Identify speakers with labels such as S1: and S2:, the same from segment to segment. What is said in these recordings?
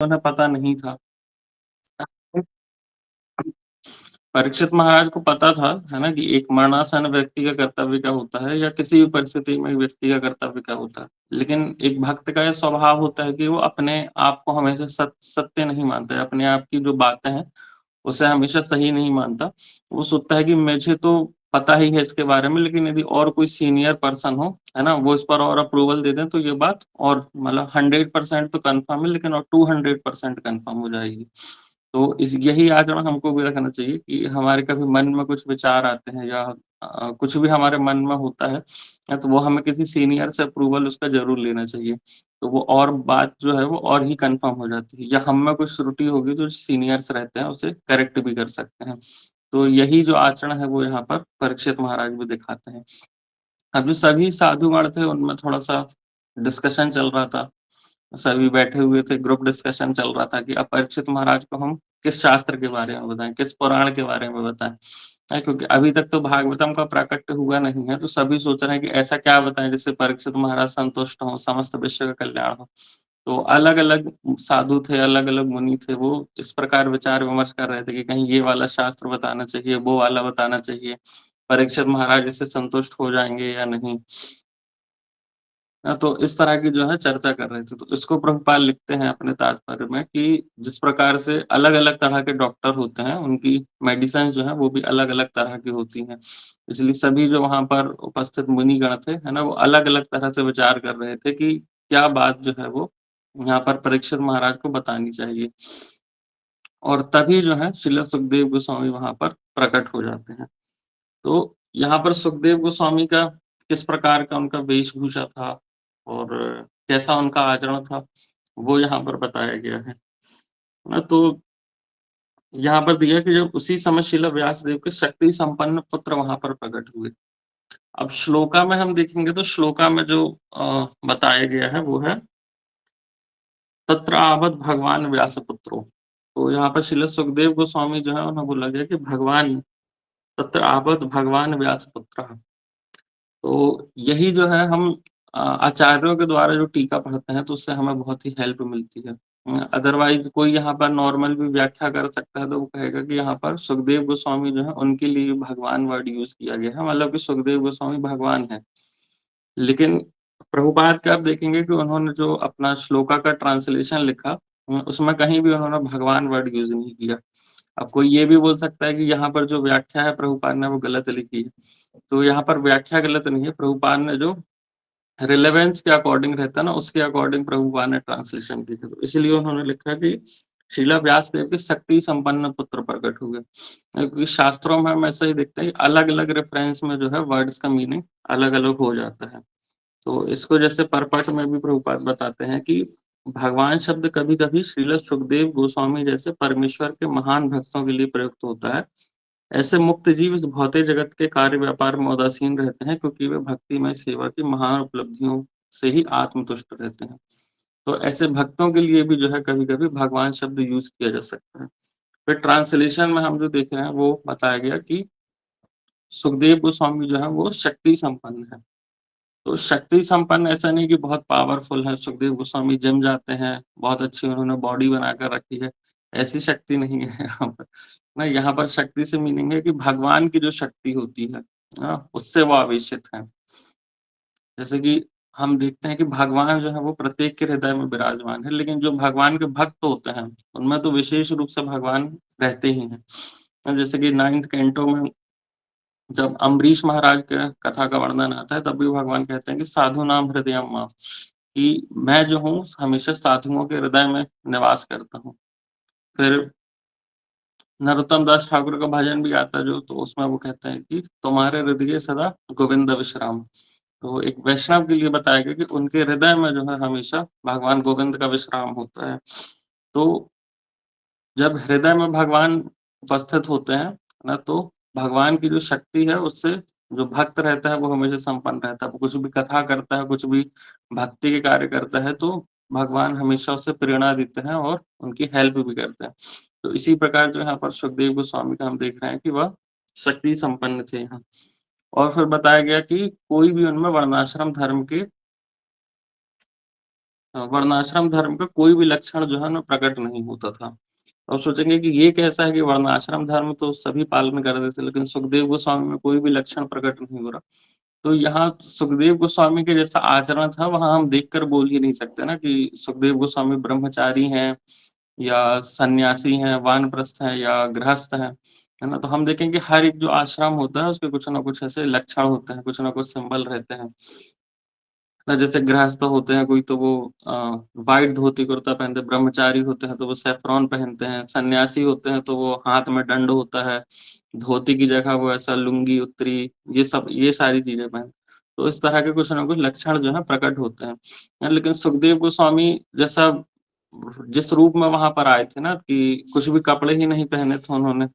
S1: उन्हें पता नहीं था। परीक्षित महाराज को पता था, है ना, कि एक मरणासन व्यक्ति का कर्तव्य क्या होता है या किसी भी परिस्थिति में व्यक्ति का कर्तव्य क्या होता है। लेकिन एक भक्त का ये स्वभाव होता है कि वो अपने आप को हमेशा सत्य नहीं मानता है, अपने आप की जो बातें हैं, उसे हमेशा सही नहीं मानता। वो सोचता है कि मुझे तो पता ही है इसके बारे में, लेकिन यदि और कोई सीनियर पर्सन हो, है ना, वो इस पर और अप्रूवल दे दें तो ये बात और मतलब 100% तो कन्फर्म है, लेकिन और 200% कन्फर्म हो जाएगी। तो इस यही आचरण हमको भी रखना चाहिए कि हमारे कभी मन में कुछ विचार आते हैं या कुछ भी हमारे मन में होता है, तो वो हमें किसी सीनियर से अप्रूवल उसका ज़रूर लेना चाहिए। तो वो और बात जो है वो और ही कन्फर्म हो जाती है या हम में कुछ त्रुटि होगी तो सीनियर्स रहते हैं उसे करेक्ट भी कर सकते हैं। तो यही जो आचरण है वो यहाँ पर परीक्षित महाराज भी दिखाते हैं। अब जो सभी साधुगण थे उनमें थोड़ा-सा डिस्कशन चल रहा था। सभी बैठे हुए थे, ग्रुप डिस्कशन चल रहा था कि अब परीक्षित महाराज को हम किस शास्त्र के बारे में बताएँ, किस पुराण के बारे में बताएँ। क्योंकि अभी तक तो भागवतम का प्राकट्य हुआ नहीं है, तो सभी सोच रहे हैं कि ऐसा क्या बताएँ जिससे परीक्षित महाराज संतुष्ट हों, समस्त विश्व का कल्याण हो। तो अलग-अलग साधु थे, अलग-अलग मुनि थे, वो इस प्रकार विचार-विमर्श कर रहे थे कि कहीं ये वाला शास्त्र बताना चाहिए, वो वाला बताना चाहिए। परीक्षित महाराज इससे संतुष्ट हो जाएँगे या नहीं? तो इस तरह की जो है चर्चा कर रहे थे। तो इसको प्रभुपाद लिखते हैं अपने तात्पर्य में कि जिस प्रकार से अलग-अलग तरह के डॉक्टर होते हैं, उनकी मेडिसिन जो है वो भी अलग-अलग तरह की होती हैं। इसलिए सभी जो वहाँ पर उपस्थित मुनिगण थे, है ना? वो अलग-अलग तरह से विचार कर रहे थे कि क्या बात जो है वो यहाँ पर परीक्षित महाराज को बतानी चाहिए। और तभी जो है श्रील सुखदेव गोस्वामी वहाँ पर प्रकट हो जाते हैं। तो यहाँ पर सुखदेव गोस्वामी का किस प्रकार का उनका वेशभूषा था और कैसा उनका आचरण था, वो यहाँ पर बताया गया है। तो यहाँ पर दिया कि जब उसी समय शिला व्यासदेव के शक्ति संपन्न पुत्र वहाँ पर प्रकट हुए। अब श्लोका में हम देखेंगे तो श्लोका में जो बताया गया है वो है तत्र आवत भगवान व्यासपुत्रो। तो यहाँ पर श्रील सुखदेव गोस्वामी जो है उन्हें बोला गया कि भगवान तत्र आवत भगवान व्यासपुत्रः। तो यही जो है हम आचार्यों के द्वारा जो टीका पढ़ते हैं तो उससे हमें बहुत ही हेल्प मिलती है। अदरवाइज़ कोई यहाँ पर नॉर्मल भी व्याख्या कर सकता है तो वो कहेगा कि यहाँ पर सुखदेव गोस्वामी जो है उनके लिए भगवान वर्ड यूज़ किया गया है, मतलब कि सुखदेव गोस्वामी भगवान हैं। लेकिन प्रभुपाद का आप देखेंगे कि उन्होंने जो अपना श्लोका का ट्रांसलेशन लिखा, उसमें कहीं भी उन्होंने भगवान वर्ड यूज़ नहीं किया। अब कोई ये भी बोल सकता है कि यहाँ पर जो व्याख्या है प्रभुपाद ने वो गलत लिखी है। तो यहाँ पर व्याख्या गलत नहीं है, प्रभुपाद ने जो रिलेवेंस के अकॉर्डिंग रहता है ना, उसके अकॉर्डिंग प्रभुपाद ने ट्रांसलेशन की थी। तो इसलिए उन्होंने लिखा कि शीला व्यासदेव के शक्ति संपन्न पुत्र प्रकट हुए। क्योंकि शास्त्रों में हम ऐसा ही देखते हैं, अलग-अलग रेफरेंस में जो है वर्ड्स का मीनिंग अलग-अलग हो जाता है। तो इसको जैसे परपट में भी प्रभुपाद बताते हैं कि भगवान शब्द कभी-कभी श्रील सुखदेव गोस्वामी जैसे परमेश्वर के महान भक्तों के लिए प्रयुक्त होता है। ऐसे मुक्त जीव इस भौतिक जगत के कार्य व्यापार में उदासीन रहते हैं क्योंकि वे भक्तिमय सेवा की महान उपलब्धियों से ही आत्मतुष्ट रहते हैं। तो ऐसे भक्तों के लिए भी जो है कभी-कभी भगवान शब्द यूज़ किया जा सकता है। फिर ट्रांसलेशन में हम जो देख रहे हैं वो बताया गया कि सुखदेव गोस्वामी जो है वो शक्ति संपन्न है। तो शक्ति संपन्न ऐसा नहीं कि बहुत पावरफुल है, सुखदेव गोस्वामी जिम जाते हैं, बहुत अच्छी उन्होंने बॉडी बना कर रखी है, ऐसी शक्ति नहीं है यहाँ पर। ना यहाँ पर शक्ति से मीनिंग है कि भगवान की जो शक्ति होती है, उससे वो आवेशित हैं। जैसे कि हम देखते हैं कि भगवान जो है वो प्रत्येक के हृदय में विराजमान है, लेकिन जो भगवान के भक्त होते हैं, उनमें तो विशेष रूप से भगवान रहते ही हैं। जैसे कि 9th कैंटो में जब अम्बरीश महाराज के कथा का वर्णन आता है, तब भी भगवान कहते हैं कि साधु नाम हृदयम मां, कि मैं जो हूँ हमेशा साधुओं के हृदय में निवास करता हूँ। फिर नरोत्तम दास ठाकुर का भजन भी आता है जो, तो उसमें वो कहते हैं कि तुम्हारे हृदय सदा गोविंद विश्राम। तो एक वैष्णव के लिए बताया गया कि उनके हृदय में जो है हमेशा भगवान गोविंद का विश्राम होता है। तो जब हृदय में भगवान उपस्थित होते हैं ना, तो भगवान की जो शक्ति है उससे जो भक्त रहता है वो हमेशा संपन्न रहता है। वो कुछ भी कथा करता है, कुछ भी भक्ति के कार्य करता है तो भगवान हमेशा उसे प्रेरणा देते हैं और उनकी हेल्प भी करते हैं। तो इसी प्रकार जो यहाँ पर सुखदेव गोस्वामी का हम देख रहे हैं कि वह शक्ति संपन्न थे यहाँ। और फिर बताया गया कि कोई भी उनमें वर्णाश्रम धर्म के वर्णाश्रम धर्म का कोई भी लक्षण जो है ना प्रकट नहीं होता था। अब सोचेंगे कि ये कैसा है कि वर्णाश्रम धर्म तो सभी पालन कर रहे थे, लेकिन सुखदेव गोस्वामी में कोई भी लक्षण प्रकट नहीं हो रहा। तो यहाँ सुखदेव गोस्वामी के जैसा आचरण था, वहाँ हम देखकर बोल ही नहीं सकते ना कि सुखदेव गोस्वामी ब्रह्मचारी हैं या सन्यासी हैं, वानप्रस्थ हैं या गृहस्थ हैं, है ना? तो हम देखेंगे हर एक जो आश्रम होता है, उसके कुछ ना कुछ ऐसे लक्षण होते हैं, कुछ ना कुछ सिंबल रहते हैं। ना जैसे गृहस्थ होते हैं कोई तो वो अ, व्हाइट धोती कुर्ता पहनते हैं, ब्रह्मचारी होते हैं तो वो सैफ़्रॉन पहनते हैं, सन्यासी होते हैं तो वो हाथ में दंड होता है, धोती की जगह वो ऐसा लुंगी, उत्तरी ये सारी चीज़ें तो इस तरह के कुछ ना कुछ लक्षण जो हैं प्रकट होते हैं। लेकिन सुखदेव गोस्वामी जैसा जिस रूप में वहाँ पर आए थे ना कि कुछ भी कपड़े ही नहीं पहने थे उन्होंने,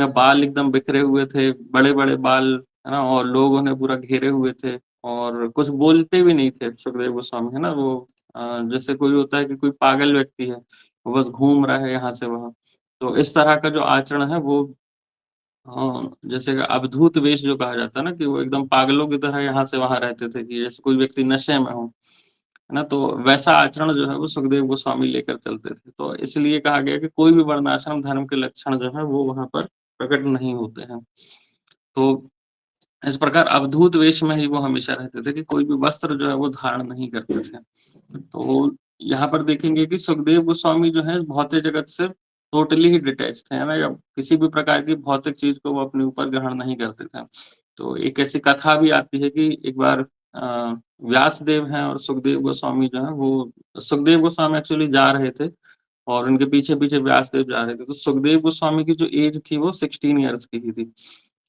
S1: बाल एकदम बिखरे हुए थे, बड़े-बड़े बाल, है ना? और लोग उन्हें पूरा घेरे हुए थे। और कुछ बोलते भी नहीं थे सुखदेव गोस्वामी, है ना? वो जैसे कोई होता है कि कोई पागल व्यक्ति है, वो बस घूम रहा है यहाँ से वहाँ। तो इस तरह का जो आचरण है वो जैसे कि अवधूत वेश जो कहा जाता है ना कि वो एकदम पागलों की तरह यहाँ से वहाँ रहते थे कि जैसे कोई व्यक्ति नशे में हो, है ना? तो वैसा आचरण जो है वो सुखदेव गोस्वामी लेकर चलते थे। तो इसलिए कहा गया कि कोई भी वर्णाश्रम धर्म के लक्षण जो है वो वहाँ पर प्रकट नहीं होते हैं। तो इस प्रकार अवधूत वेश में ही वो हमेशा रहते थे कि कोई भी वस्त्र जो है वो धारण नहीं करते थे। तो यहाँ पर देखेंगे कि सुखदेव गोस्वामी जो हैं भौतिक जगत से टोटली ही डिटैच थे, है ना? या किसी भी प्रकार की भौतिक चीज़ को वो अपने ऊपर ग्रहण नहीं करते थे। तो एक ऐसी कथा भी आती है कि एक बार व्यासदेव हैं और सुखदेव गोस्वामी जो हैं वो सुखदेव गोस्वामी एक्चुअली जा रहे थे और उनके पीछे-पीछे व्यासदेव जा रहे थे। तो सुखदेव गोस्वामी की जो ऐज थी वो 16 इयर्स की ही थी।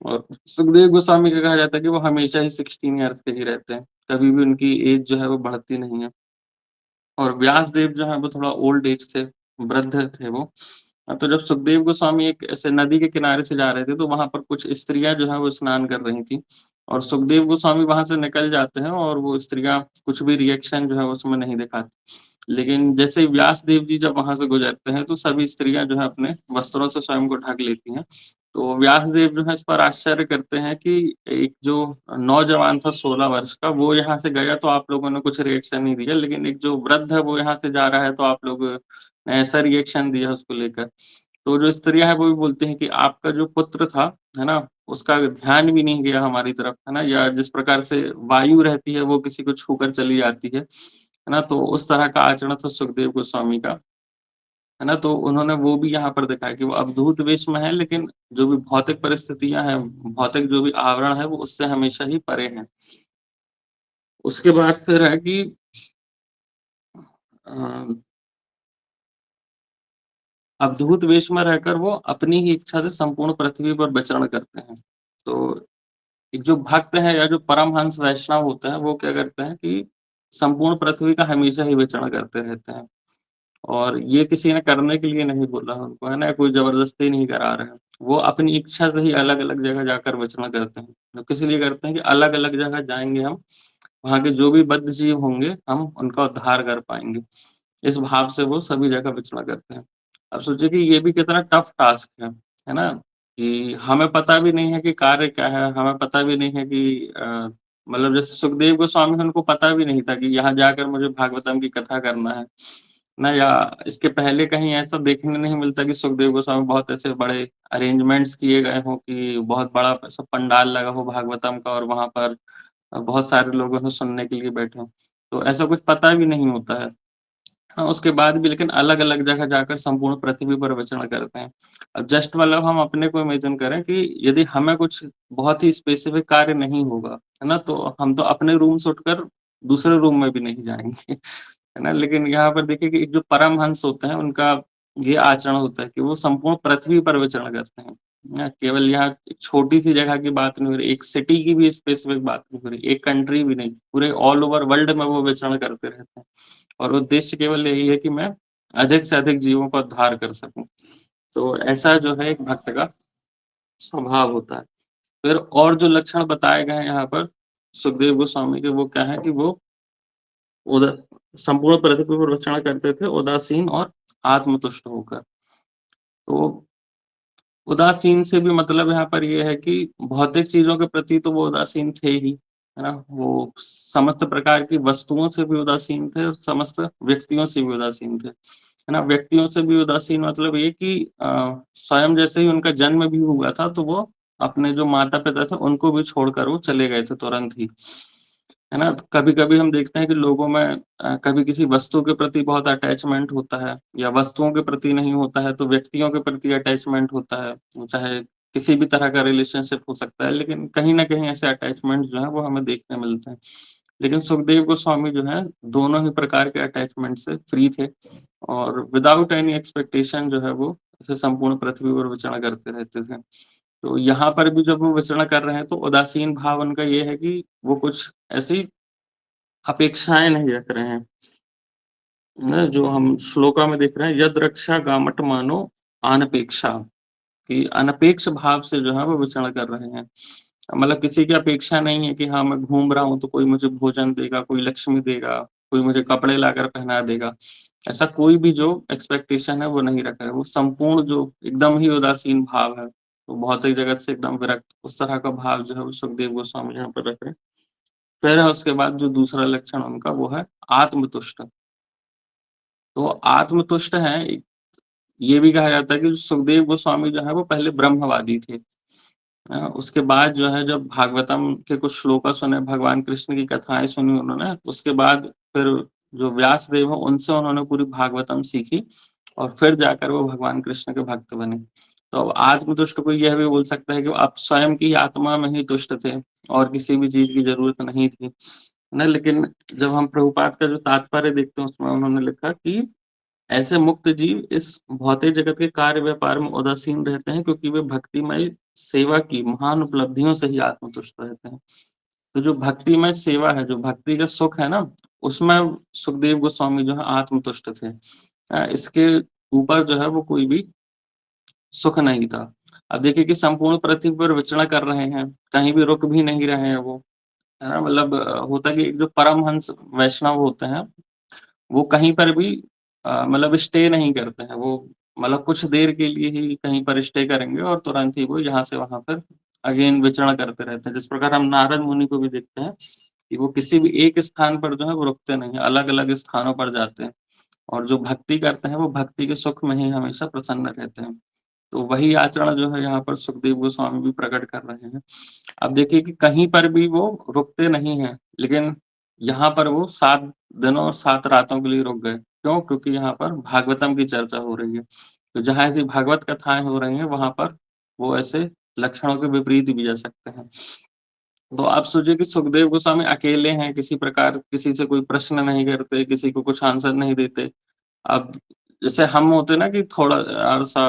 S1: और सुखदेव गोस्वामी का कहा जाता है कि वो हमेशा ही 16 इयर्स के ही रहते हैं। कभी भी उनकी ऐज जो है वो बढ़ती नहीं है। और व्यासदेव जो हैं वो थोड़ा ओल्ड एज थे, वृद्ध थे वो। तो जब सुखदेव गोस्वामी एक ऐसे नदी के किनारे से जा रहे थे तो वहाँ पर कुछ स्त्रियाँ जो हैं वो स्नान कर रही थीं और सुखदेव गोस्वामी वहाँ से निकल जाते हैं और वो स्त्रियाँ कुछ भी रिएक्शन जो है उसमें नहीं दिखाती। लेकिन जैसे ही व्यासदेव जी जब वहाँ से गुज़रते हैं तो सभी स्त्रियाँ जो हैं अपने वस्त्रों से स्वयं को ढक लेती हैं। तो व्यासदेव जो है इस पर आश्चर्य करते हैं कि एक जो नौजवान था 16 वर्ष का वो यहाँ से गया तो आप लोगों ने कुछ रिएक्शन नहीं दिया, लेकिन एक जो वृद्ध है वो यहाँ से जा रहा है तो आप लोग ने ऐसा रिएक्शन दिया उसको लेकर। तो जो स्त्रियाँ हैं वो भी बोलती हैं कि आपका जो पुत्र था, है ना? उसका ध्यान भी नहीं गया हमारी तरफ, है ना? या जिस प्रकार से वायु रहती है वो किसी को छूकर चली जाती है ना? तो उस तरह का आचरण था सुखदेव गोस्वामी का। है ना? तो उन्होंने वो भी यहाँ पर दिखाया कि वो अवधूत वेश में है, लेकिन जो भी भौतिक परिस्थितियाँ हैं, भौतिक जो भी आवरण है, वो उससे हमेशा ही परे हैं। उसके बाद फिर है कि अ, अवधूत वेश में रहकर वो अपनी ही इच्छा से संपूर्ण पृथ्वी पर विचरण करते हैं। तो एक जो भक्त है या जो परमहंस वैष्णव होते हैं, वो क्या करते हैं कि संपूर्ण पृथ्वी का हमेशा ही विचरण करते रहते हैं। और ये किसी ने करने के लिए नहीं बोला है उनको, है ना? कोई ज़बरदस्ती नहीं करा रहा है। वो अपनी इच्छा से ही अलग-अलग जगह जाकर विचरण करते हैं। तो किस लिए करते हैं कि अलग-अलग जगह जाएँगे हम, वहाँ के जो भी बद्ध जीव होंगे, हम उनका उद्धार कर पाएँगे। इस भाव से वो सभी जगह विचरण करते हैं। अब सोचिए कि ये भी कितना टफ टास्क है ना? कि हमें पता भी नहीं है कि कार्य क्या है, हमें पता भी नहीं है कि मतलब जैसे सुखदेव गोस्वामी उनको पता भी नहीं था कि यहाँ जाकर मुझे भागवतम की कथा करना है। ना या इसके पहले कहीं ऐसा देखने नहीं मिलता कि सुखदेव गोस्वामी बहुत ऐसे बड़े अरेंजमेंट्स किए गए हों कि बहुत बड़ा ऐसा पंडाल लगा हो भागवतम का और वहाँ पर बहुत सारे लोग उन्हें सुनने के लिए बैठे हों। तो ऐसा कुछ पता भी नहीं होता है। हाँ, उसके बाद भी लेकिन अलग-अलग जगह जाकर संपूर्ण पृथ्वी पर विचरण करते हैं। अब जस्ट मतलब हम अपने को इमेजिन करें कि यदि हमें कुछ बहुत ही स्पेसिफिक कार्य नहीं होगा, है ना? तो हम तो अपने रूम से उठकर दूसरे रूम में भी नहीं जाएँगे, है ना? लेकिन यहाँ पर देखिए कि एक जो परमहंस होते हैं, उनका ये आचरण होता है कि वो संपूर्ण पृथ्वी पर विचरण करते हैं। ना केवल यहाँ एक छोटी-सी जगह की बात नहीं हो रही, एक सिटी की भी स्पेसिफिक बात नहीं हो रही, एक कंट्री भी नहीं, पूरे ऑल ओवर वर्ल्ड में वो विचरण करते रहते हैं। और उद्देश्य केवल यही है कि मैं अधिक से अधिक जीवों का उद्धार कर सकूँ। तो ऐसा जो है एक भक्त का स्वभाव होता है। फिर और जो लक्षण बताए गए हैं यहाँ पर सुखदेव गोस्वामी के वो क्या है कि वो उद संपूर्ण पृथ्वी पर विचरण करते थे उदासीन और आत्मतुष्ट होकर। तो उदासीन से भी मतलब यहाँ पर ये है कि भौतिक चीज़ों के प्रति तो वो उदासीन थे ही, है ना? वो समस्त प्रकार की वस्तुओं से भी उदासीन थे और समस्त व्यक्तियों से भी उदासीन थे। है ना? व्यक्तियों से भी उदासीन मतलब ये कि स्वयं जैसे ही उनका जन्म भी हुआ था, तो वो अपने जो माता-पिता थे, उनको भी छोड़कर वो चले गए थे तुरंत ही। है ना? तो कभी-कभी हम देखते हैं कि लोगों में कभी किसी वस्तु के प्रति बहुत अटैचमेंट होता है या वस्तुओं के प्रति नहीं होता है, तो व्यक्तियों के प्रति अटैचमेंट होता है। वो चाहे किसी भी तरह का रिलेशनशिप हो सकता है, लेकिन कहीं न कहीं ऐसे अटैचमेंट जो हैं, वो हमें देखने मिलते हैं। लेकिन सुखदेव गोस्वामी जो हैं, दोनों ही प्रकार के अटैचमेंट से फ्री थे और विदाउट एनी एक्सपेक्टेशन जो है वो ऐसे संपूर्ण पृथ्वी पर विचरण करते रहते थे। तो यहाँ पर भी जब वो विचरण कर रहे हैं, तो उदासीन भाव उनका ये है कि वो कुछ ऐसी अपेक्षाएँ नहीं रख रहे हैं। न जो हम श्लोका में देख रहे हैं, यद रक्षा गामट मानो अनपेक्षा, कि अनपेक्ष भाव से जो है वो विचरण कर रहे हैं। मतलब किसी की अपेक्षा नहीं है कि हाँ, मैं घूम रहा हूँ तो कोई मुझे भोजन देगा, कोई लक्ष्मी देगा, कोई मुझे कपड़े लाकर पहना देगा। ऐसा कोई भी जो एक्सपेक्टेशन है वो नहीं रख रहा है। वो संपूर्ण जो एकदम ही उदासीन भाव है, वो भौतिक जगत से एकदम विरक्त, उस तरह का भाव जो है वो सुखदेव गोस्वामी यहाँ पर रख रहे हैं। फिर है उसके बाद जो दूसरा लक्षण उनका वो है आत्मतुष्ट। तो आत्मतुष्ट हैं, ये भी कहा जाता है कि सुखदेव गोस्वामी जो है वो पहले ब्रह्मवादी थे। उसके बाद जो है जब भागवतम के कुछ श्लोका सुने, भगवान कृष्ण की कथाएँ सुनी उन्होंने, उसके बाद फिर जो व्यासदेव हैं उनसे उन्होंने पूरी भागवतम सीखी और फिर जाकर वो भगवान कृष्ण के भक्त बने। तो अब आत्मतुष्ट कोई यह भी बोल सकता है कि वो आप स्वयं की आत्मा में ही तुष्ट थे और किसी भी चीज़ की ज़रूरत नहीं थी। है ना? लेकिन जब हम प्रभुपाद का जो तात्पर्य देखते हैं उसमें उन्होंने लिखा कि ऐसे मुक्त जीव इस भौतिक जगत के कार्य व्यापार में उदासीन रहते हैं क्योंकि वे भक्तिमय सेवा की महान उपलब्धियों से ही आत्मतुष्ट रहते हैं। तो जो भक्तिमय सेवा है, जो भक्ति का सुख है ना, उसमें सुखदेव गोस्वामी जो है आत्मतुष्ट थे। इसके ऊपर जो है वो कोई भी सुख नहीं था। अब देखिए कि संपूर्ण पृथ्वी पर विचरण कर रहे हैं, कहीं भी रुक भी नहीं रहे हैं वो, है ना? मतलब होता है कि जो परमहंस वैष्णव होते हैं वो कहीं पर भी मतलब स्टे नहीं करते हैं। वो मतलब कुछ देर के लिए ही कहीं पर स्टे करेंगे और तुरंत ही वो यहाँ से वहाँ पर अगेन विचरण करते रहते हैं। जिस प्रकार हम नारद मुनि को भी देखते हैं कि वो किसी भी एक स्थान पर जो है वो रुकते नहीं हैं, अलग-अलग स्थानों पर जाते हैं और जो भक्ति करते हैं वो भक्ति के सुख में ही हमेशा प्रसन्न रहते हैं। तो वही आचरण जो है यहाँ पर सुखदेव गोस्वामी भी प्रकट कर रहे हैं। अब देखिए कि कहीं पर भी वो रुकते नहीं हैं, लेकिन यहाँ पर वो 7 दिनों और 7 रातों के लिए रुक गए। क्यों? क्योंकि यहाँ पर भागवतम की चर्चा हो रही है। तो जहाँ ऐसी भागवत कथाएँ हो रही हैं, वहाँ पर वो ऐसे लक्षणों के विपरीत भी जा सकते हैं। तो आप सोचिए कि सुखदेव गोस्वामी अकेले हैं, किसी प्रकार किसी से कोई प्रश्न नहीं करते, किसी को कुछ आंसर नहीं देते। अब जैसे हम होते ना कि थोड़ा सा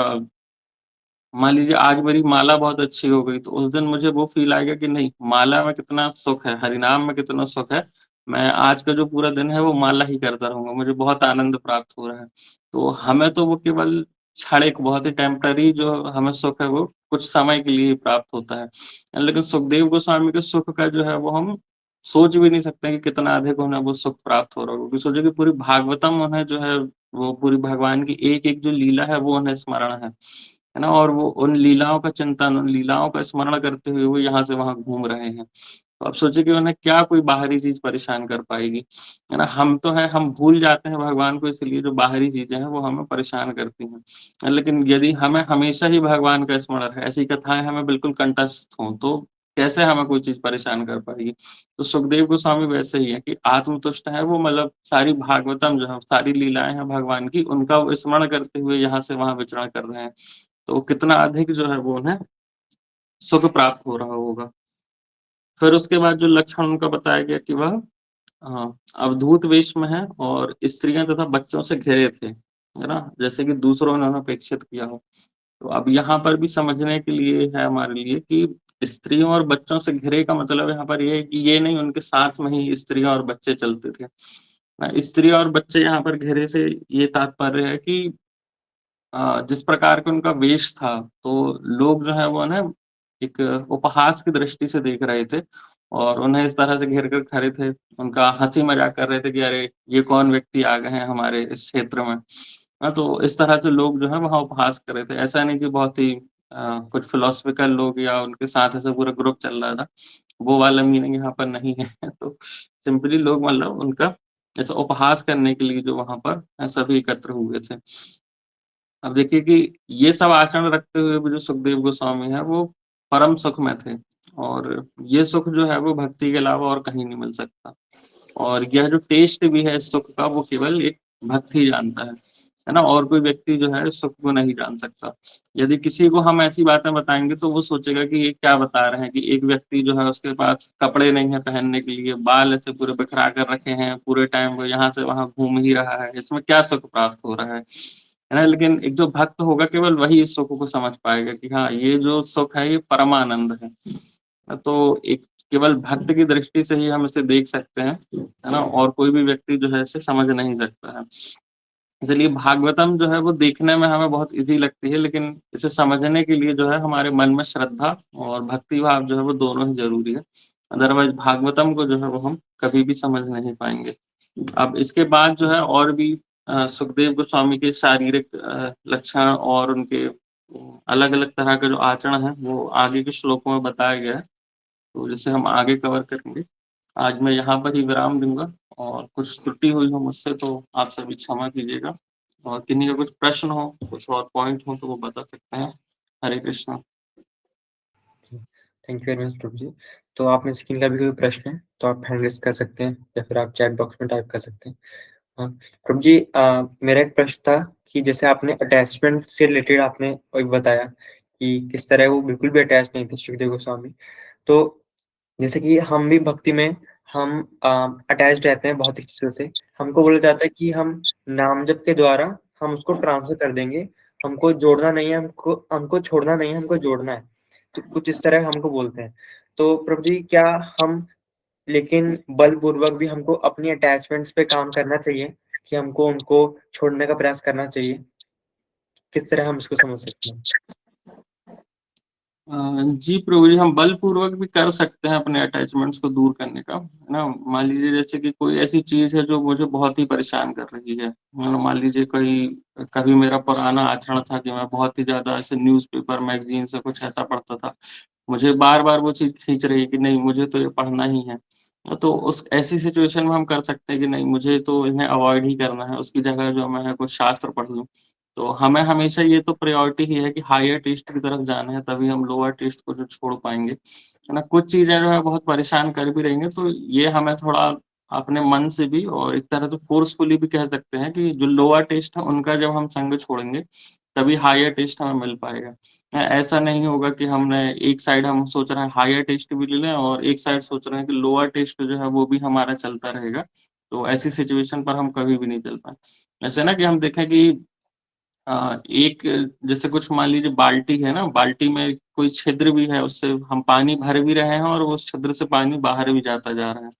S1: मान लीजिए आज मेरी माला बहुत अच्छी हो गई, तो उस दिन मुझे वो फ़ील आएगा कि नहीं, माला में कितना सुख है, हरिनाम में कितना सुख है। मैं आज का जो पूरा दिन है वो माला ही करता रहूँगा, मुझे बहुत आनंद प्राप्त हो रहा है। तो हमें तो वो केवल क्षणिक बहुत ही टेम्परेरी जो हमें सुख है वो कुछ समय के लिए ही प्राप्त होता है। लेकिन सुखदेव गोस्वामी के सुख का जो है वो हम सोच भी नहीं सकते कि कितना अधिक उन्हें वो सुख प्राप्त हो रहा होगा। क्योंकि सोचिए कि पूरी भागवतम उन्हें जो है वो पूरी भगवान की एक-एक जो लीला है वो उन्हें स्मरण है। है ना? और वो उन लीलाओं का चिंतन, उन लीलाओं का स्मरण करते हुए वो यहाँ से वहाँ घूम रहे हैं। तो आप सोचिए कि उन्हें क्या कोई बाहरी चीज़ परेशान कर पाएगी, है ना? हम तो हैं, हम भूल जाते हैं भगवान को इसलिए जो बाहरी चीज़ें हैं वो हमें परेशान करती हैं। लेकिन यदि हमें हमेशा ही भगवान का स्मरण है, ऐसी कथाएँ हमें बिल्कुल कंठस्थ हों, तो कैसे हमें कोई चीज़ परेशान कर पाएगी? तो सुखदेव गोस्वामी वैसे ही है कि आत्मतुष्ट है वो मतलब सारी भागवतम जो है, सारी लीलाएँ हैं भगवान की, उनका वो स्मरण करते हुए यहाँ से वहाँ विचरण कर रहे हैं। तो कितना अधिक जो है वो उन्हें सुख प्राप्त हो रहा होगा। फिर उसके बाद जो लक्षण उनका बताया गया कि वह अवधूत वेश में है और स्त्रियाँ तथा बच्चों से घिरे थे, है ना? जैसे कि दूसरों ने उन्हें अपेक्षित किया हो। तो अब यहाँ पर भी समझने के लिए है हमारे लिए कि स्त्रियों और बच्चों से घिरे का मतलब यहाँ पर ये है कि ये नहीं उनके साथ में ही स्त्रियाँ और बच्चे चलते थे। स्त्री और बच्चे यहाँ पर घेरे से ये तात्पर्य है कि जिस प्रकार का उनका वेश था, तो लोग जो है वो ना एक उपहास की दृष्टि से देख रहे थे और उन्हें इस तरह से घेर कर खड़े थे। उनका हँसी-मज़ाक कर रहे थे कि अरे! ये कौन व्यक्ति आ गए हैं हमारे इस क्षेत्र में। तो इस तरह से लोग जो है वहाँ उपहास कर रहे थे। ऐसा नहीं कि बहुत ही कुछ फिलोसफिकल लोग या उनके साथ ऐसे पूरा ग्रुप चल रहा था, वो वाला मीनिंग यहाँ पर नहीं है। तो सिंपली लोग मतलब उनका जैसे उपहास करने के लिए जो वहाँ पर सभी एकत्र हुए थे। अब देखिए कि ये सब आचरण रखते हुए भी जो सुखदेव गोस्वामी हैं, वो परम सुख में थे और ये सुख जो है वो भक्ति के अलावा और कहीं नहीं मिल सकता। और यह जो टेस्ट भी है इस सुख का, वो केवल एक भक्त ही जानता है ना? और कोई व्यक्ति जो है इस सुख को नहीं जान सकता। यदि किसी को हम ऐसी बातें बताएँगे तो वो सोचेगा कि ये क्या बता रहे हैं कि एक व्यक्ति जो है उसके पास कपड़े नहीं है पहनने के लिए, बाल ऐसे पूरे बिखरा कर रखे हैं, पूरे टाइम वो यहाँ से वहाँ घूम ही रहा है, इसमें क्या सुख प्राप्त हो रहा है ना? लेकिन एक जो भक्त होगा केवल वही इस सुख को समझ पाएगा कि हाँ, ये जो सुख है ये परमानंद है। तो एक केवल भक्त की दृष्टि से ही हम इसे देख सकते हैं, है ना? और कोई भी व्यक्ति जो है इसे समझ नहीं सकता है। इसलिए भागवतम जो है वो देखने में हमें बहुत ईज़ी लगती है, लेकिन इसे समझने के लिए जो है हमारे मन में श्रद्धा और भक्ति भाव जो है वो दोनों ही ज़रूरी है। अदरवाइज़ भागवतम को जो है वो हम कभी भी समझ नहीं पाएँगे। अब इसके बाद जो है और भी सुखदेव गोस्वामी के शारीरिक लक्षण और उनके अलग-अलग तरह के जो आचरण हैं, वो आगे के श्लोकों में बताया गया है। तो जिसे हम आगे कवर करेंगे। आज मैं यहाँ पर ही विराम दूँगा और कुछ त्रुटि हुई हो मुझसे तो आप सभी क्षमा कीजिएगा और किन्हीं का कुछ प्रश्न हो, कुछ और पॉइंट हो तो वो बता सकते हैं। Hare Krishna.
S2: Thank you very much प्रभु जी। तो आप में से किन का भी कोई प्रश्न है तो आप हैंड रेज़ कर सकते हैं या फिर आप चैट बॉक्स में टाइप कर सकते हैं। हाँ, प्रभु जी मेरा एक प्रश्न था कि जैसे आपने अटैचमेंट से रिलेटेड आपने एक बताया कि किस तरह वो बिल्कुल भी अटैच नहीं थे सुखदेव गोस्वामी। तो जैसे कि हम भी भक्ति में हम अटैच्ड रहते हैं बहुत चीज़ों से। हमको बोला जाता है कि हम नाम जप के द्वारा हम उसको ट्रांसफर कर देंगे। हमको जोड़ना नहीं है, हमको छोड़ना नहीं है, हमको जोड़ना है। तो कुछ इस तरह हमको बोलते हैं। तो प्रभु जी क्या हम लेकिन बलपूर्वक भी हमको अपनी अटैचमेंट्स पे काम करना चाहिए कि हमको उनको छोड़ने का प्रयास करना चाहिए? किस तरह हम इसको समझ सकते हैं?
S1: जी प्रभु जी, हम बलपूर्वक भी कर सकते हैं अपने अटैचमेंट्स को दूर करने का, है ना? मान लीजिए जैसे कि कोई ऐसी चीज़ है जो मुझे बहुत ही परेशान कर रही है ना? मान लीजिए कभी मेरा पुराना आचरण था कि मैं बहुत ही ज़्यादा ऐसे न्यूज़पेपर, मैगज़ीन से कुछ ऐसा पढ़ता था। मुझे बार-बार वो चीज़ खींच रही है कि नहीं मुझे तो ये पढ़ना ही है। तो उस ऐसी सिचुएशन में हम कर सकते हैं कि नहीं मुझे तो इन्हें अवॉइड ही करना है, उसकी जगह जो मैं है कुछ शास्त्र पढ़ लूँ। तो हमें हमेशा ये तो प्रायोरिटी ही है कि हायर टेस्ट की तरफ जाना है, तभी हम लोअर टेस्ट को जो छोड़ पाएँगे, है ना? कुछ चीज़ें जो है बहुत परेशान कर भी रही हैं, तो ये हमें थोड़ा अपने मन से भी और एक तरह से फ़ोर्सफुली भी कह सकते हैं कि जो लोअर टेस्ट है, उनका जब हम संग छोड़ेंगे, तभी हायर टेस्ट हमें मिल पाएगा। ऐसा नहीं होगा कि हमने एक साइड हम सोच रहे हैं हायर टेस्ट भी ले लें और एक साइड सोच रहे हैं कि लोअर टेस्ट जो है वो भी हमारा चलता रहेगा। तो ऐसी सिचुएशन पर हम कभी भी नहीं चल पाएँ। ऐसे ना कि हम देखें कि एक जैसे कुछ मान लीजिए बाल्टी है ना, बाल्टी में कोई छिद्र भी है, उससे हम पानी भर भी रहे हैं और उस छिद्र से पानी बाहर भी जाता जा रहा है।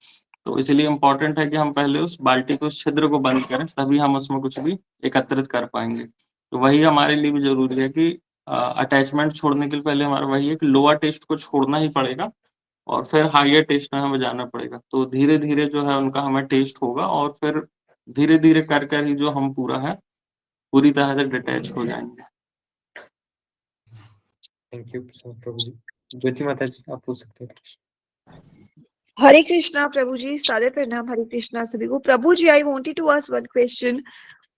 S1: तो इसलिए इम्पोर्टेंट है कि हम पहले उस बाल्टी के उस छिद्र को बंद करें, तभी हम उसमें कुछ भी एकत्रित कर पाएँगे। तो वही हमारे लिए भी ज़रूरी है कि अटैचमेंट छोड़ने के लिए पहले हमारा वही है कि लोअर टेस्ट को छोड़ना ही पड़ेगा और फिर हायर टेस्ट में हमें जाना पड़ेगा। तो धीरे-धीरे जो है उनका हमें टेस्ट होगा और फिर धीरे-धीरे कर ही जो हम पूरी तरह से डिटैच हो जाएँगे।
S2: थैंक यू सो मच प्रभु जी। ज्योति माता जी आप पूछ सकते हैं प्रश्न।
S3: हरे कृष्णा प्रभु जी, सादर प्रणाम। हरे कृष्णा सभी को। प्रभु जी, I wanted to ask one question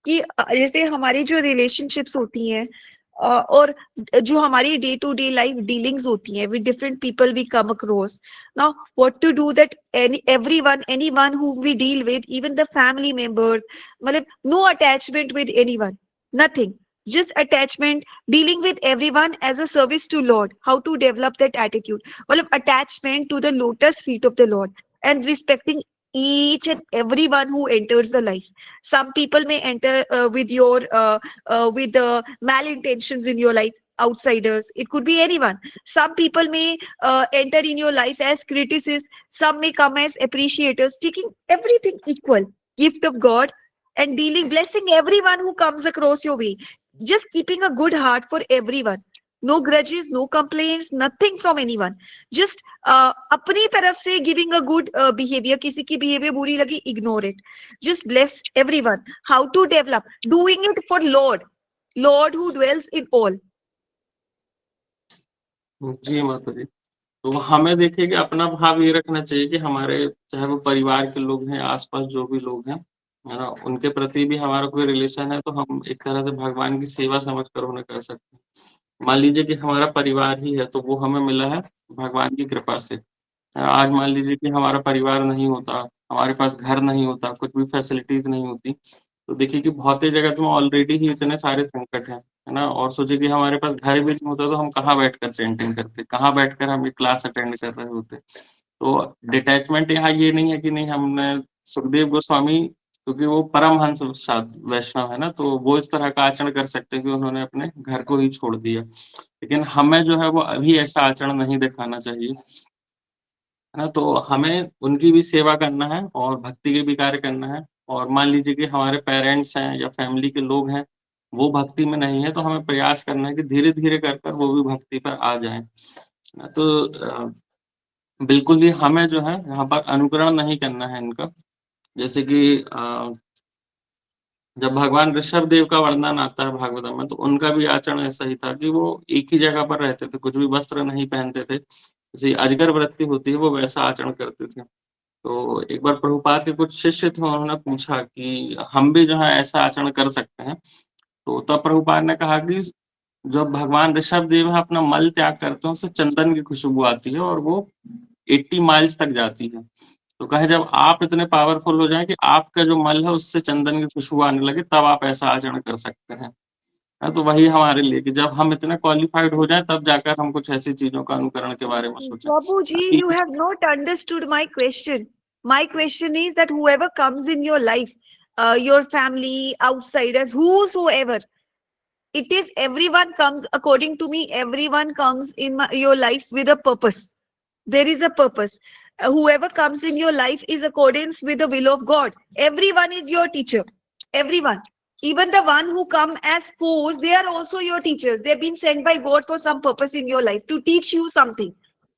S3: कि जैसे हमारी जो रिलेशनशिप्स होती हैं और जो हमारी day to day life dealings होती हैं with different people we come across, now what to do that anyone who we deal with, even the family members, मतलब no attachment with anyone, nothing, just attachment, dealing with everyone as a service to Lord, how to develop that attitude, मतलब attachment to the lotus feet of the Lord and respecting each and everyone who enters the life. Some people may enter with malintentions in your life, outsiders, it could be anyone. Some people may enter in your life as critics, some may come as appreciators, taking everything equal, gift of God, and dealing, blessing everyone who comes across your way, just keeping a good heart for everyone, no grudges, no complaints, nothing from anyone, just अपनी तरफ से giving a good behavior, किसी की behavior बुरी लगी, ignore it, just bless everyone. How to develop? Doing it for Lord who dwells in all.
S1: जी माता जी। तो हमें देखिए कि अपना भाव ये रखना चाहिए कि हमारे चाहे वो परिवार के लोग हैं, आस-पास जो भी लोग हैं, है ना? उनके प्रति भी हमारा कोई रिलेशन है तो हम एक तरह से भगवान की सेवा समझकर उन्हें कर सकते हैं। मान लीजिए कि हमारा परिवार ही है तो वो हमें मिला है भगवान की कृपा से। आज मान लीजिए कि हमारा परिवार नहीं होता, हमारे पास घर नहीं होता, कुछ भी फैसिलिटीज़ नहीं होती, तो देखिए कि भौतिक जगत में ऑलरेडी ही इतने सारे संकट हैं, है ना? और सोचिए कि हमारे पास घर भी नहीं होता तो हम कहाँ बैठकर चैंटिंग करते, कहाँ बैठकर हम ये क्लास अटेंड कर रहे होते। तो डिटैचमेंट यहाँ ये नहीं है कि नहीं हमने सुखदेव गोस्वामी क्योंकि वो परमहंस वैष्णव है ना, तो वो इस तरह का आचरण कर सकते हैं कि उन्होंने अपने घर को ही छोड़ दिया। लेकिन हमें जो है वो अभी ऐसा आचरण नहीं दिखाना चाहिए। है ना? तो हमें उनकी भी सेवा करना है और भक्ति के भी कार्य करना है और मान लीजिए कि हमारे पेरेंट्स हैं या फैमिली के लोग हैं, वो भक्ति में नहीं है, तो हमें प्रयास करना है कि धीरे-धीरे कर कर वो भी भक्ति पर आ जाएँ। तो बिल्कुल ही हमें जो है यहाँ पर अनुकरण नहीं करना है इनका। जैसे कि जब भगवान ऋषभ देव का वर्णन आता है भागवतम में, तो उनका भी आचरण ऐसा ही था कि वो एक ही जगह पर रहते थे, कुछ भी वस्त्र नहीं पहनते थे। जैसे अजगर वृत्ति होती है, वो वैसा आचरण करते थे। तो एक बार प्रभुपाद के कुछ शिष्य थे, उन्होंने पूछा कि हम भी जो है ऐसा आचरण कर सकते हैं? तो तब प्रभुपाद ने कहा कि जब भगवान ऋषभ देव है अपना मल त्याग करते हैं, उससे चंदन की खुशबू आती है और वो 80 माइल्स तक जाती है। तो कहे जब आप इतने पावरफुल हो जाएँ कि आपका जो मल है उससे चंदन की खुशबू आने लगे, तब आप ऐसा आचरण कर सकते हैं। तो वही हमारे लिए कि जब हम इतने क्वालिफाइड हो जाएँ, तब जाकर हम कुछ ऐसी चीज़ों का अनुकरण के बारे में सोचें।
S3: Prabhuji, you have not understood my question. My question is that whoever comes in your life, your family, outsiders, whosoever, it is everyone comes, according to me, everyone comes in your life with a purpose. There is a purpose. Whoever comes in your life is accordance with the will of God. Everyone is your teacher. Everyone. Even the one who come as foes, they are also your teachers. They've been sent by God for some purpose in your life to teach you something.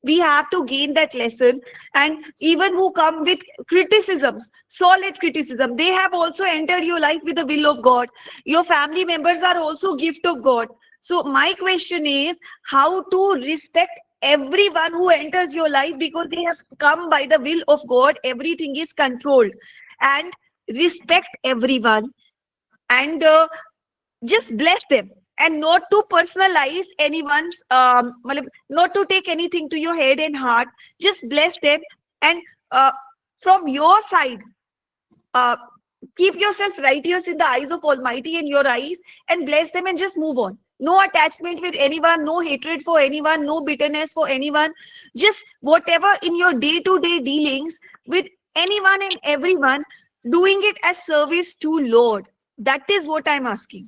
S3: We have to gain that lesson. And even who come with criticisms, solid criticism, they have also entered your life with the will of God. Your family members are also gift of God. So my question is how to respect everyone who enters your life, because they have come by the will of God. Everything is controlled, and respect everyone, and just bless them, and not to personalize anyone's not to take anything to your head and heart. Just bless them, and from your side, uh, keep yourself righteous in the eyes of Almighty, in your eyes, and bless them, and just move on. No attachment with anyone, no hatred for anyone, no bitterness for anyone. Just whatever in your day-to-day dealings with anyone and everyone, doing it as service to Lord. That is what I'm asking.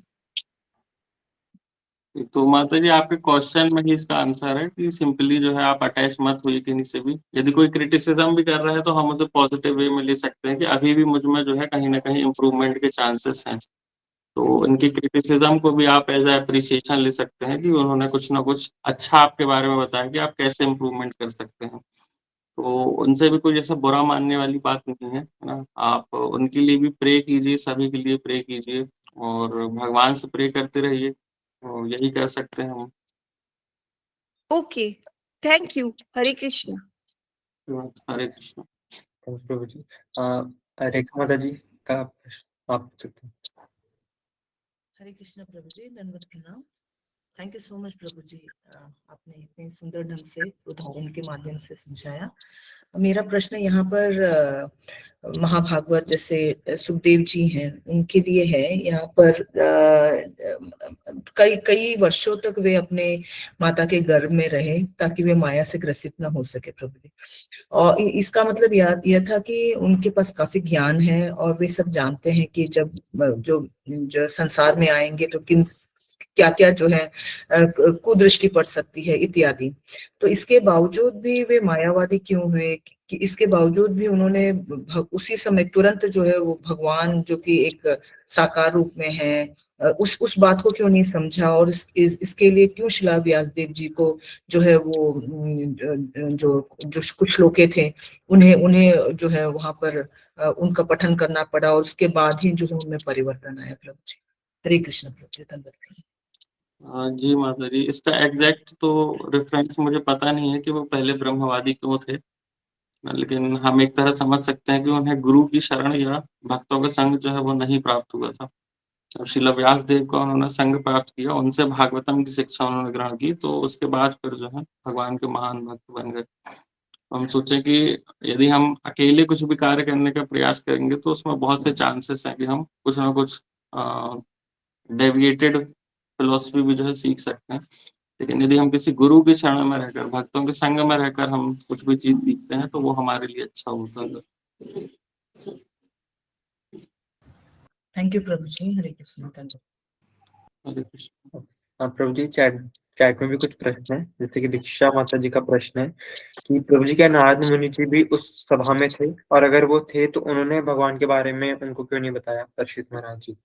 S1: तो माता जी आपके question में ही इसका answer है कि simply जो है आप अटैच मत होइए किसी से भी। यदि कोई क्रिटिसिज्म भी कर रहा है तो हम उसे पॉजिटिव वे में ले सकते हैं कि अभी भी मुझ में जो है कहीं न कहीं इम्प्रूवमेंट के चांसेस हैं। तो उनकी क्रिटिसिज्म को भी आप एज़ अ एप्रिसिएशन ले सकते हैं कि उन्होंने कुछ न कुछ अच्छा आपके बारे में बताया कि आप कैसे इम्प्रूवमेंट कर सकते हैं। तो उनसे भी कोई ऐसा बुरा मानने वाली बात नहीं है, है ना? आप उनके लिए भी प्रे कीजिए, सभी के लिए प्रे कीजिए और भगवान से प्रे करते रहिए। तो यही कह सकते हैं हम।
S3: Okay. Thank you. Hare Krishna.
S1: Hare Krishna.
S2: Thank you प्रभु जी। रेखा माता जी का प्रश्न आप पूछ सकते हैं।
S4: हरे कृष्ण प्रभु जी, दंडवत प्रणाम। थैंक यू सो मच प्रभु जी, आपने इतने सुंदर ढंग से उदाहरण के माध्यम से समझाया। मेरा प्रश्न यहाँ पर महाभागवत जैसे सुखदेव जी हैं उनके लिए है। यहाँ पर कई वर्षों तक वे अपने माता के गर्भ में रहे ताकि वे माया से ग्रसित न हो सके प्रभु जी। और इसका मतलब यह था कि उनके पास काफी ज्ञान है और वे सब जानते हैं कि जब जो संसार में आएंगे तो किन क्या क्या जो है कुदृष्टि पड़ सकती है इत्यादि। तो इसके बावजूद भी वे मायावादी क्यों हुए? कि इसके बावजूद भी उन्होंने उसी समय तुरंत जो है वो भगवान जो कि एक साकार रूप में है उस बात को क्यों नहीं समझा? और इसके लिए क्यों शिला व्यासदेव जी को जो है वो जो कुछ श्लोके थे उन्हें जो है वहां पर उनका पठन करना पड़ा और उसके बाद ही जो है उनमें परिवर्तन आया प्रभु जी। हरे कृष्ण प्रभु जी।
S1: जी माता जी, इसका एग्ज़ैक्ट तो रेफ़रेंस मुझे पता नहीं है कि वो पहले ब्रह्मवादी क्यों थे। लेकिन हम एक तरह समझ सकते हैं कि उन्हें गुरु की शरण या भक्तों का संग जो है वो नहीं प्राप्त हुआ था। जब श्रील व्यासदेव को उन्होंने संग प्राप्त किया, उनसे भागवतम की शिक्षा उन्होंने ग्रहण की, तो उसके बाद फिर जो है भगवान के महान भक्त बन गए। हम सोचे कि यदि हम अकेले कुछ भी कार्य करने का प्रयास करेंगे तो उसमें बहुत से चांसेस हैं कि हम कुछ ना कुछ डेविएटेड फिलॉसफी भी जो है सीख सकते हैं। लेकिन यदि हम किसी गुरु की शरण में रहकर, भक्तों के संग में रहकर हम कुछ भी चीज़ सीखते हैं तो वो हमारे लिए अच्छा होता है।
S4: Thank you Prabhu ji. Hare Krishna.
S1: Hare Krishna.
S2: Prabhu ji, chat में भी कुछ प्रश्न है, जैसे कि दीक्षा माता जी का प्रश्न है कि प्रभु जी क्या नारद मुनि जी भी उस सभा में थे, और अगर वो थे तो उन्होंने भगवान के बारे में उनको क्यों नहीं बताया, परीक्षित महाराज जी?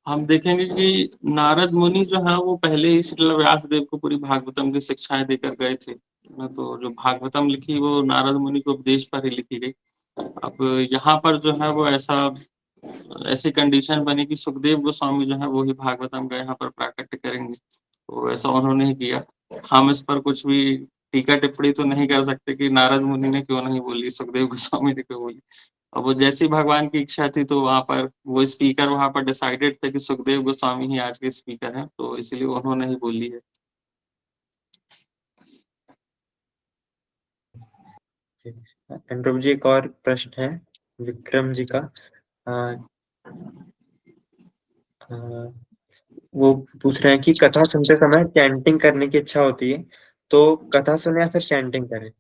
S1: हम देखेंगे कि नारद मुनि जो है वो पहले ही श्रील व्यासदेव को पूरी भागवतम की शिक्षाएं देकर गए थे। तो जो भागवतम लिखी वो नारद मुनि के उपदेश पर ही लिखी गई। अब यहाँ पर जो है वो ऐसी कंडीशन बनी कि सुखदेव गोस्वामी जो है वो ही भागवतम का यहाँ पर प्राकट्य करेंगे, तो ऐसा उन्होंने ही किया। हम इस पर कुछ भी टीका टिप्पणी तो नहीं कर सकते कि नारद मुनि ने क्यों नहीं बोली, सुखदेव गोस्वामी ने क्यों बोली। अब वो जैसी भगवान की इच्छा थी तो वहाँ पर वो स्पीकर वहाँ पर डिसाइडेड थे कि सुखदेव गोस्वामी ही आज के स्पीकर हैं, तो इसलिए उन्होंने ही बोली है।
S2: प्रभु जी, एक और प्रश्न है विक्रम जी का। वो पूछ रहे हैं कि कथा सुनते समय चैंटिंग करने की इच्छा होती है, तो कथा सुने या फिर चैंटिंग करें?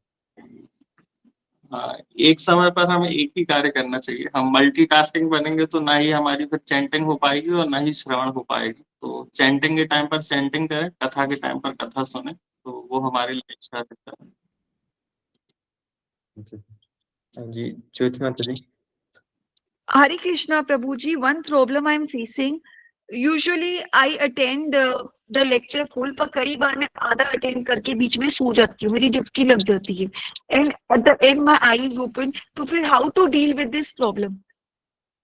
S1: एक समय पर हमें एक ही कार्य करना चाहिए। हम मल्टीटास्किंग बनेंगे तो ना ही हमारी फिर चैंटिंग हो पाएगी और ना ही श्रवण हो पाएगी। तो चैंटिंग के टाइम पर चैंटिंग करें, कथा के टाइम पर कथा सुने, तो वो हमारे लिए अच्छा रहता है।
S2: जी ज्योति माता जी।
S3: Hare Krishna Prabhuji, one problem I'm facing, usually I attend the lecture full, पर कई बार मैं आधा अटेंड करके बीच में सो जाती हूँ, मेरी झपकी लग जाती है, and at the end my eyes open, तो फिर how to deal with this problem?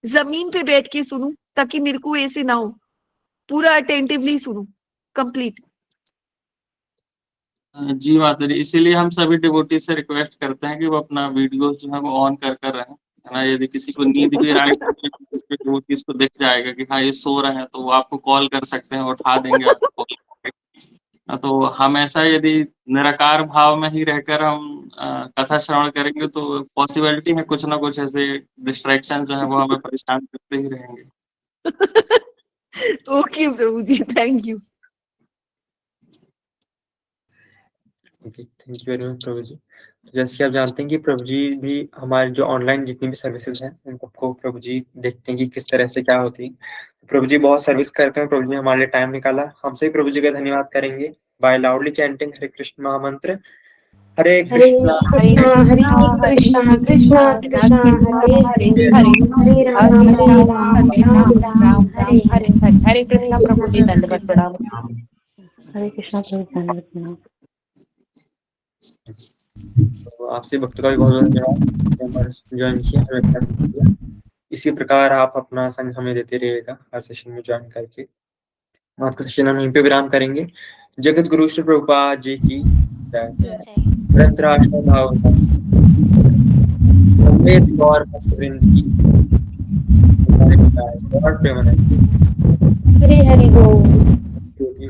S3: जमीन पे बैठ के सुनूं ताकि मेरे को ऐसे ना हो, पूरा अटेंटिवली सुनूं, कंप्लीट।
S1: जी माता जी, इसीलिए हम सभी डिवोटी से रिक्वेस्ट करते हैं कि वो अपना वीडियो जो है वो ऑन कर रहें, है ना। यदि किसी को नींद भी आए डिवोटीज को दिख जाएगा कि हाँ ये सो रहे हैं, तो वो आपको कॉल कर सकते हैं, उठा देंगे आपको कॉल। तो हम ऐसा यदि निराकार भाव में ही रहकर हम कथा श्रवण करेंगे तो पॉसिबिलिटी है कुछ ना कुछ ऐसे डिस्ट्रैक्शन जो है वो हमें परेशान करते ही रहेंगे।
S3: ओके प्रभु जी, thank you.
S2: Thank you very much प्रभु जी। जैसे कि आप जानते हैं कि प्रभु जी भी हमारे जो ऑनलाइन जितनी भी सर्विसेज हैं उन सबको प्रभु जी देखते हैं कि किस तरह से क्या होती है। प्रभु जी बहुत सर्विस करते हैं, प्रभु जी हमारे लिए टाइम निकाला, हमसे प्रभु जी का धन्यवाद करेंगे बाय लाउडली चैंटिंग हरे कृष्ण महामंत्र। हरे कृष्णा
S5: हरे कृष्णा कृष्णा कृष्णा हरे हरे हरे राम राम हरे हरे कृष्णा। प्रभु जी दंडवत प्रणाम। हरे कृष्णा प्रभु दंडवत प्रणाम।
S2: तो आपसे भक्तों का भी बहुत धन्यवाद हमारे ज्वाइन किया, हमें इसी प्रकार आप अपना संग हमें देते रहिएगा हर सेशन में ज्वाइन करके। आज का सेशन हम यहीं पे विराम करेंगे। जगत गुरु श्री प्रभुपाद जी की और
S5: हरे हरि बोल।